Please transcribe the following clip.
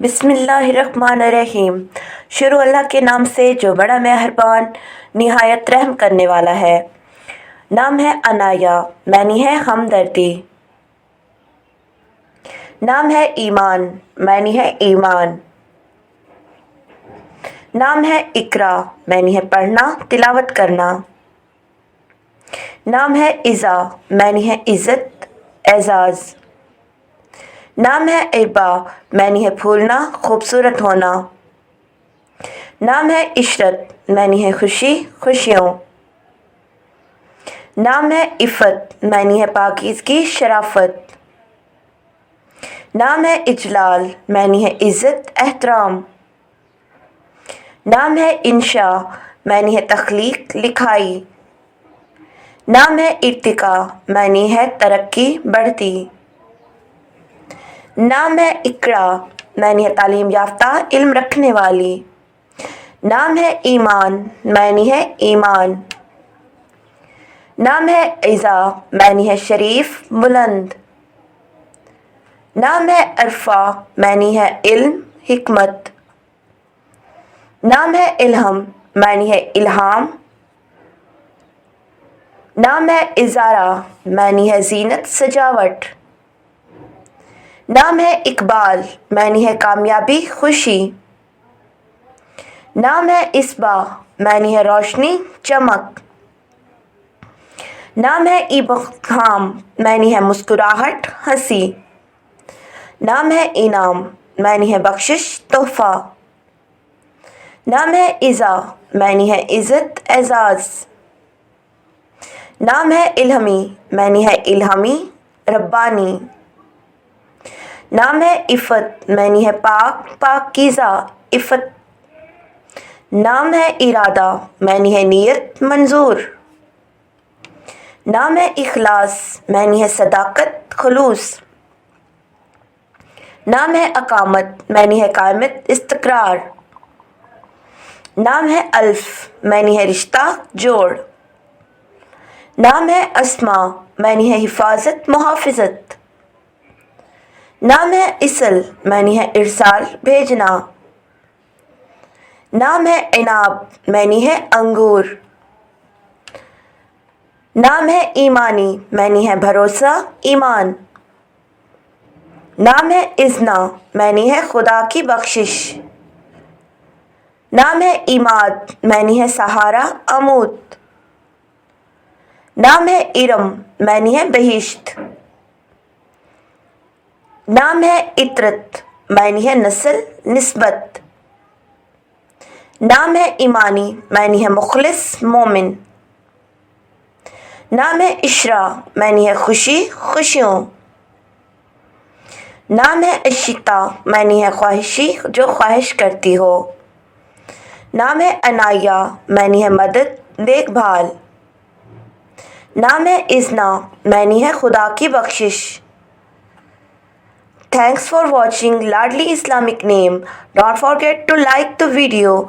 بسم اللہ الرحمن الرحیم۔ شروع اللہ کے نام سے جو بڑا مہربان نہایت رحم کرنے والا ہے۔ نام ہے عنایہ، معنی ہے ہمدردی۔ نام ہے ایمان، معنی ہے ایمان۔ نام ہے اقرا، معنی ہے پڑھنا تلاوت کرنا۔ نام ہے عزا، معنی ہے عزت اعزاز۔ نام ہے اربا، معنی ہے پھولنا خوبصورت ہونا۔ نام ہے عشرت، معنی ہے خوشی خوشیوں۔ نام ہے عفت، معنی ہے پاکیزگی شرافت۔ نام ہے اجلال، معنی ہے عزت احترام۔ نام ہے انشاء، معنی ہے تخلیق لکھائی۔ نام ہے ارتقاء، معنی ہے ترقی بڑھتی۔ نام ہے اقرا، معنی ہے تعلیم یافتہ علم رکھنے والی۔ نام ہے ایمان، معنی ہے ایمان۔ نام ہے عزا، معنی ہے شریف بلند۔ نام ہے عرفہ، معنی ہے علم حکمت۔ نام ہے الہم، معنی ہے الہام۔ نام ہے ازارہ، معنی ہے زینت سجاوٹ۔ نام ہے اقبال، معنی ہے کامیابی خوشی۔ نام ہے اصباح، معنی ہے روشنی چمک۔ نام ہے ابہام، معنی ہے مسکراہٹ ہنسی۔ نام ہے انعام، معنی ہے بخشش تحفہ۔ نام ہے عزا، معنی ہے عزت اعزاز۔ نام ہے الہمی، معنی ہے الہامی ربانی۔ نام ہے عفت، معنی ہے پاک پاکیزہ عفت۔ نام ہے ارادہ، معنی ہے نیت منظور۔ نام ہے اخلاص، معنی ہے صداقت خلوص۔ نام ہے اقامت، معنی ہے قائمت استقرار۔ نام ہے الف، معنی ہے رشتہ جوڑ۔ نام ہے اسماء، معنی ہے حفاظت محافظت۔ نام ہے اصل، معنی ہے ارسال بھیجنا۔ نام ہے عناب، معنی ہے انگور۔ نام ہے ایمانی، معنی ہے بھروسہ ایمان۔ نام ہے اذنا، معنی ہے خدا کی بخشش۔ نام ہے عماد، معنی ہے سہارا عمود۔ نام ہے ارم، معنی ہے بہشت۔ نام ہے عطرت، معنی ہے نسل نسبت۔ نام ہے ایمانی، معنی ہے مخلص مومن۔ نام ہے عشرہ، معنی ہے خوشی خوشیوں۔ نام ہے عشیتا، معنی ہے خواہشی جو خواہش کرتی ہو۔ نام ہے عنایہ، معنی ہے مدد دیکھ بھال۔ نام ہے اذنا، معنی ہے خدا کی بخشش۔ Thanks for watching Ladli Islamic Name. Don't forget to like the video.